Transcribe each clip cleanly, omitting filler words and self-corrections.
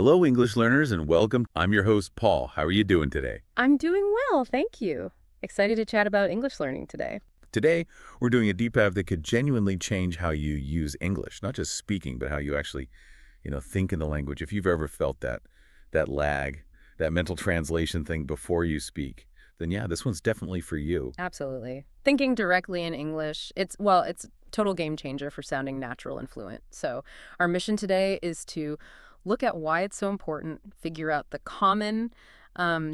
Hello, English learners, and welcome. I'm your host, Paul. How are you doing today? I'm doing well, thank you. Excited to chat about English learning today. Today, we're doing a deep dive that could genuinely change how you use English, not just speaking, but how you actually, think in the language. If you've ever felt that lag, that mental translation thing before you speak, then yeah, this one's definitely for you. Absolutely. Thinking directly in English, it's a total game changer for sounding natural and fluent. So, our mission today is to look at why it's so important, figure out the common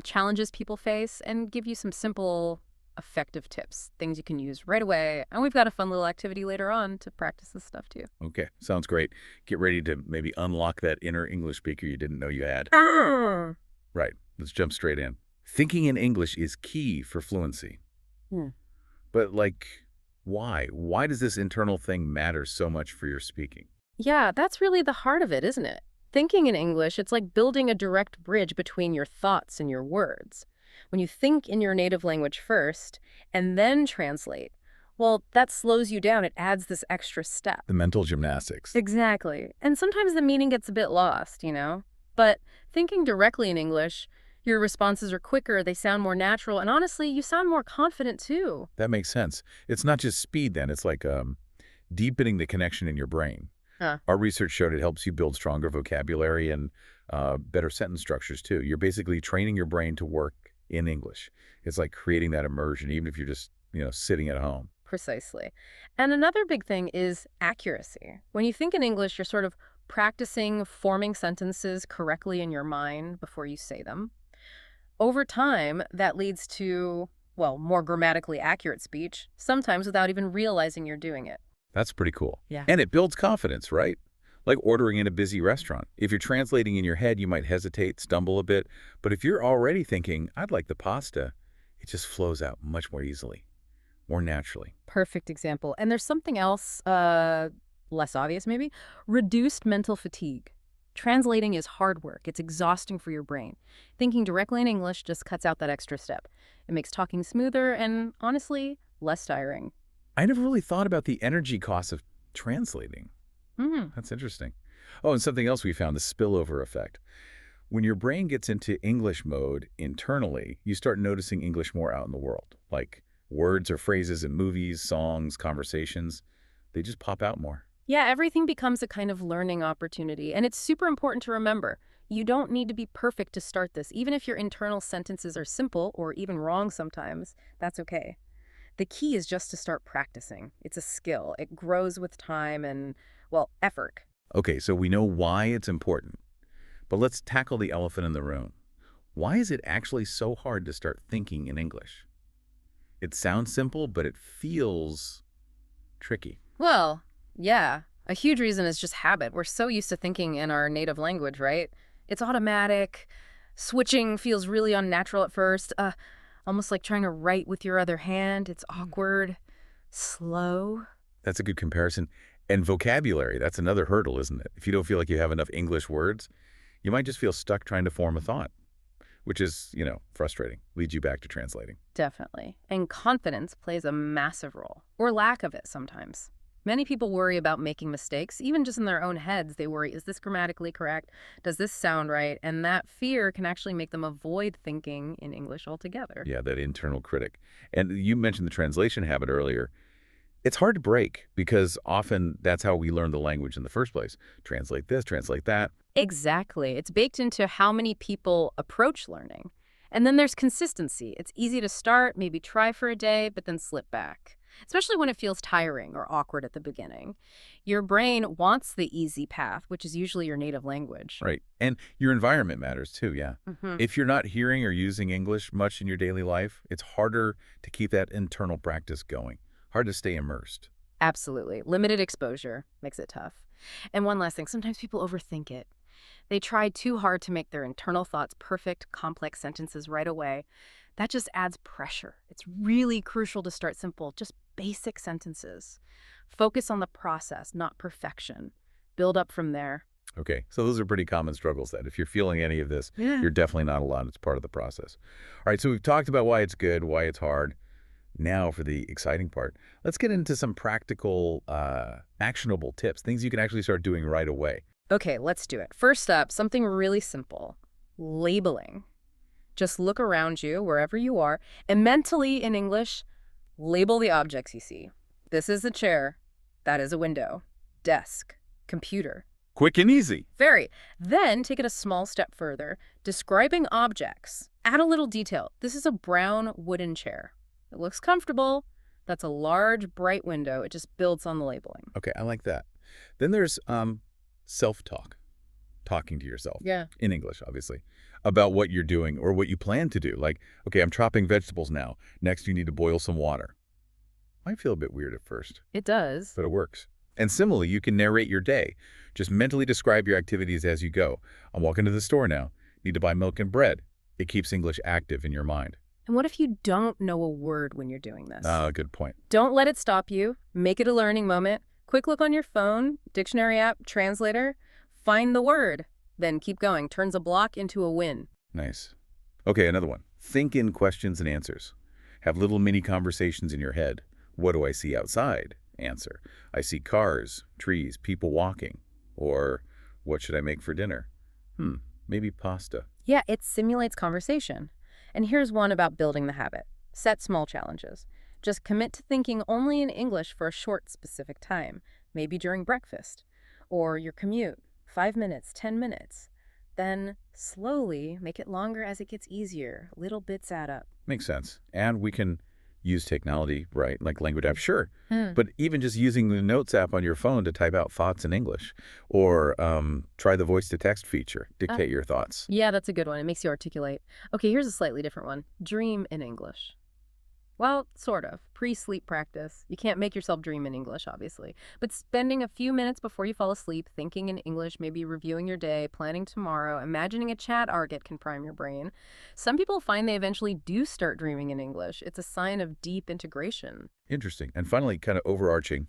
challenges people face, and give you some simple, effective tips, things you can use right away. And we've got a fun little activity later on to practice this stuff too. Okay, sounds great. Get ready to maybe unlock that inner English speaker you didn't know you had. Ah! Right, let's jump straight in. Thinking in English is key for fluency. Hmm. But, why? Why does this internal thing matter so much for your speaking? Yeah, that's really the heart of it, isn't it? Thinking in English, it's like building a direct bridge between your thoughts and your words. When you think in your native language first and then translate, well, that slows you down. It adds this extra step. The mental gymnastics. Exactly. And sometimes the meaning gets a bit lost. But thinking directly in English, your responses are quicker, they sound more natural, and honestly, you sound more confident too. That makes sense. It's not just speed then, it's like deepening the connection in your brain. Huh. Our research showed it helps you build stronger vocabulary and better sentence structures too. You're basically training your brain to work in English. It's like creating that immersion, even if you're just, sitting at home. Precisely. And another big thing is accuracy. When you think in English, you're sort of practicing forming sentences correctly in your mind before you say them. Over time, that leads to, well, more grammatically accurate speech, sometimes without even realizing you're doing it. That's pretty cool. Yeah. And it builds confidence, right? Like ordering in a busy restaurant. If you're translating in your head, you might hesitate, stumble a bit. But if you're already thinking, I'd like the pasta, it just flows out much more easily, more naturally. Perfect example. And there's something else, less obvious maybe, reduced mental fatigue. Translating is hard work. It's exhausting for your brain. Thinking directly in English just cuts out that extra step. It makes talking smoother and, honestly, less tiring. I never really thought about the energy costs of translating. Hmm. That's interesting. Oh, and something else we found, the spillover effect. When your brain gets into English mode internally, you start noticing English more out in the world. Like words or phrases in movies, songs, conversations, they just pop out more. Yeah, everything becomes a kind of learning opportunity, and it's super important to remember. You don't need to be perfect to start this. Even if your internal sentences are simple or even wrong sometimes, that's okay. The key is just to start practicing. It's a skill. It grows with time and, well, effort. Okay, so we know why it's important, but let's tackle the elephant in the room. Why is it actually so hard to start thinking in English? It sounds simple, but it feels tricky. Well, yeah, a huge reason is just habit. We're so used to thinking in our native language, right? It's automatic. Switching feels really unnatural at first. Almost like trying to write with your other hand. It's awkward, slow. That's a good comparison. And vocabulary, that's another hurdle, isn't it? If you don't feel like you have enough English words, you might just feel stuck trying to form a thought, which is, frustrating, leads you back to translating. Definitely. And confidence plays a massive role, or lack of it sometimes. Many people worry about making mistakes, even just in their own heads. They worry, is this grammatically correct? Does this sound right? And that fear can actually make them avoid thinking in English altogether. Yeah, that internal critic. And you mentioned the translation habit earlier. It's hard to break because often that's how we learn the language in the first place. Translate this, translate that. Exactly. It's baked into how many people approach learning. And then there's consistency. It's easy to start, maybe try for a day, but then slip back, especially when it feels tiring or awkward at the beginning. Your brain wants the easy path, which is usually your native language. Right. And your environment matters too, yeah. Hmm. If you're not hearing or using English much in your daily life, it's harder to keep that internal practice going. Hard to stay immersed. Absolutely. Limited exposure makes it tough. And one last thing, sometimes people overthink it. They try too hard to make their internal thoughts perfect, complex sentences right away. That just adds pressure. It's really crucial to start simple, just basic sentences. Focus on the process, not perfection. Build up from there. Okay, so those are pretty common struggles then. If you're feeling any of this, Yeah. you're definitely not alone. It's part of the process. All right, so we've talked about why it's good, why it's hard. Now for the exciting part. Let's get into some practical, actionable tips, things you can actually start doing right away. Okay, let's do it. First up, something really simple. Labeling. Just look around you, wherever you are, and mentally, in English, label the objects you see. This is a chair. That is a window. Desk. Computer. Quick and easy. Very. Then take it a small step further. Describing objects. Add a little detail. This is a brown wooden chair. It looks comfortable. That's a large, bright window. It just builds on the labeling. Okay, I like that. Then there's self-talk, talking to yourself. Yeah. In English, obviously, about what you're doing or what you plan to do. Like, okay, I'm chopping vegetables now. Next, you need to boil some water. Might feel a bit weird at first, It does. but it works. And similarly, you can narrate your day. Just mentally describe your activities as you go. I'm walking to the store now. Need to buy milk and bread. It keeps English active in your mind. And what if you don't know a word when you're doing this? Good point. Don't let it stop you. Make it a learning moment. Quick look on your phone, dictionary app, translator. Find the word. Then keep going. Turns a block into a win. Nice. Okay, another one. Think in questions and answers. Have little mini conversations in your head. What do I see outside? Answer. I see cars, trees, people walking. Or, what should I make for dinner? Maybe pasta. Yeah, it simulates conversation. And here's one about building the habit. Set small challenges. Just commit to thinking only in English for a short, specific time, maybe during breakfast or your commute, 5 minutes, 10 minutes. Then slowly make it longer as it gets easier. Little bits add up. Makes sense. And we can use technology, right? Like language apps, sure. Hmm. But even just using the Notes app on your phone to type out thoughts in English. Or try the voice-to-text feature. Dictate your thoughts. Yeah, that's a good one. It makes you articulate. Okay, here's a slightly different one. Dream in English. Well, sort of. Pre-sleep practice. You can't make yourself dream in English, obviously. But spending a few minutes before you fall asleep, thinking in English, maybe reviewing your day, planning tomorrow, imagining a chat argot can prime your brain. Some people find they eventually do start dreaming in English. It's a sign of deep integration. Interesting. And finally, kind of overarching,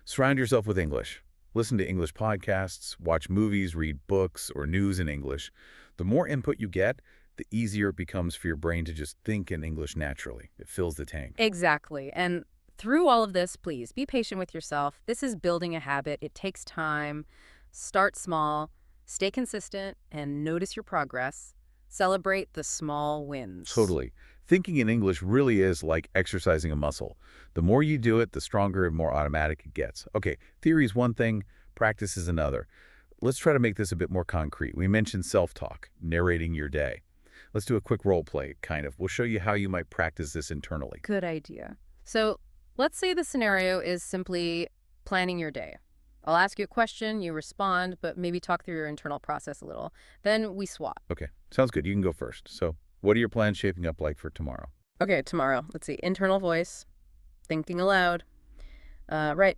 surround yourself with English. Listen to English podcasts, watch movies, read books, or news in English. The more input you get, the easier it becomes for your brain to just think in English naturally. It fills the tank. Exactly. And through all of this, please be patient with yourself. This is building a habit. It takes time. Start small, stay consistent, and notice your progress. Celebrate the small wins. Totally. Thinking in English really is like exercising a muscle. The more you do it, the stronger and more automatic it gets. Okay, theory is one thing, practice is another. Let's try to make this a bit more concrete. We mentioned self-talk, narrating your day. Let's do a quick role play, kind of. We'll show you how you might practice this internally. Good idea. So let's say the scenario is simply planning your day. I'll ask you a question, you respond, but maybe talk through your internal process a little. Then we swap. Okay, sounds good. You can go first. So, what are your plans shaping up like for tomorrow? Okay, tomorrow. Let's see. Internal voice. Thinking aloud. Right.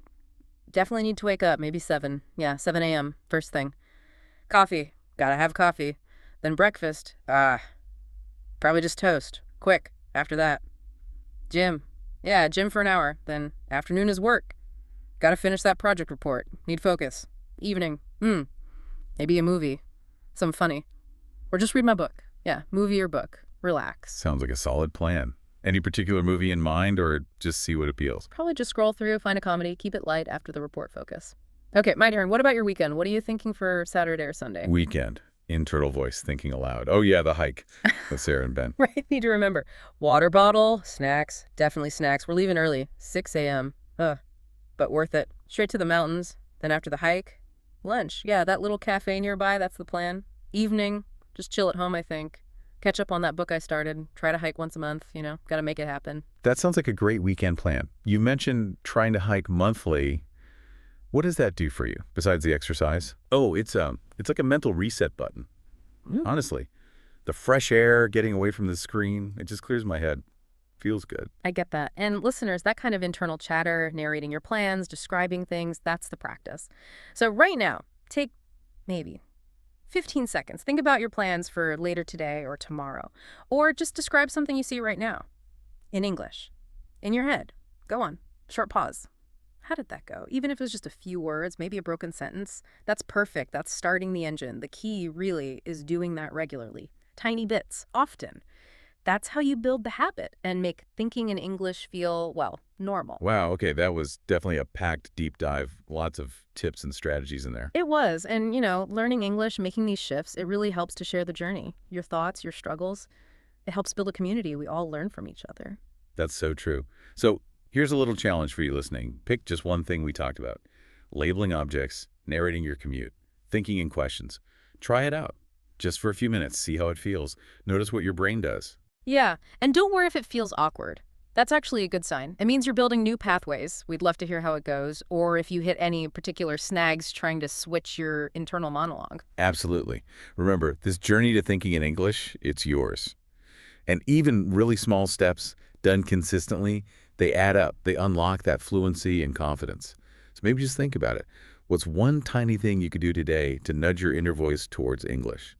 Definitely need to wake up. Maybe 7. Yeah, 7 a.m. First thing. Coffee. Gotta have coffee. Then breakfast. Probably just toast. Quick. After that. Gym. Yeah, gym for an hour. Then afternoon is work. Gotta finish that project report. Need focus. Evening. Maybe a movie. Some funny. Or just read my book. Yeah, movie or book. Relax. Sounds like a solid plan. Any particular movie in mind, or just see what appeals? Probably just scroll through, find a comedy, keep it light after the report focus. Okay, my turn. What about your weekend? What are you thinking for Saturday or Sunday? Weekend. Internal voice, thinking aloud. Oh yeah, the hike with Sarah and Ben. Right, need to remember. Water bottle, snacks, definitely snacks. We're leaving early, 6 a.m. But worth it. Straight to the mountains. Then after the hike, lunch. Yeah, that little cafe nearby, that's the plan. Evening, just chill at home, I think. Catch up on that book I started. Try to hike once a month, gotta make it happen. That sounds like a great weekend plan. You mentioned trying to hike monthly. What does that do for you, besides the exercise? Oh, it's like a mental reset button. Honestly. The fresh air, getting away from the screen, it just clears my head. Feels good. I get that. And listeners, that kind of internal chatter, narrating your plans, describing things, that's the practice. So right now, take maybe 15 seconds. Think about your plans for later today or tomorrow. Or just describe something you see right now. In English. In your head. Go on. Short pause. How did that go? Even if it was just a few words, maybe a broken sentence, that's perfect. That's starting the engine. The key really is doing that regularly. Tiny bits, often. That's how you build the habit and make thinking in English feel, well, normal. Wow, okay, that was definitely a packed deep dive. Lots of tips and strategies in there. It was. And, learning English, making these shifts, it really helps to share the journey, your thoughts, your struggles. It helps build a community. We all learn from each other. That's so true. So here's a little challenge for you listening. Pick just one thing we talked about. Labeling objects, narrating your commute, thinking in questions. Try it out. Just for a few minutes, see how it feels. Notice what your brain does. Yeah, and don't worry if it feels awkward. That's actually a good sign. It means you're building new pathways. We'd love to hear how it goes, or if you hit any particular snags trying to switch your internal monologue. Absolutely. Remember, this journey to thinking in English, it's yours. And even really small steps done consistently, they add up. They unlock that fluency and confidence. So maybe just think about it. What's one tiny thing you could do today to nudge your inner voice towards English?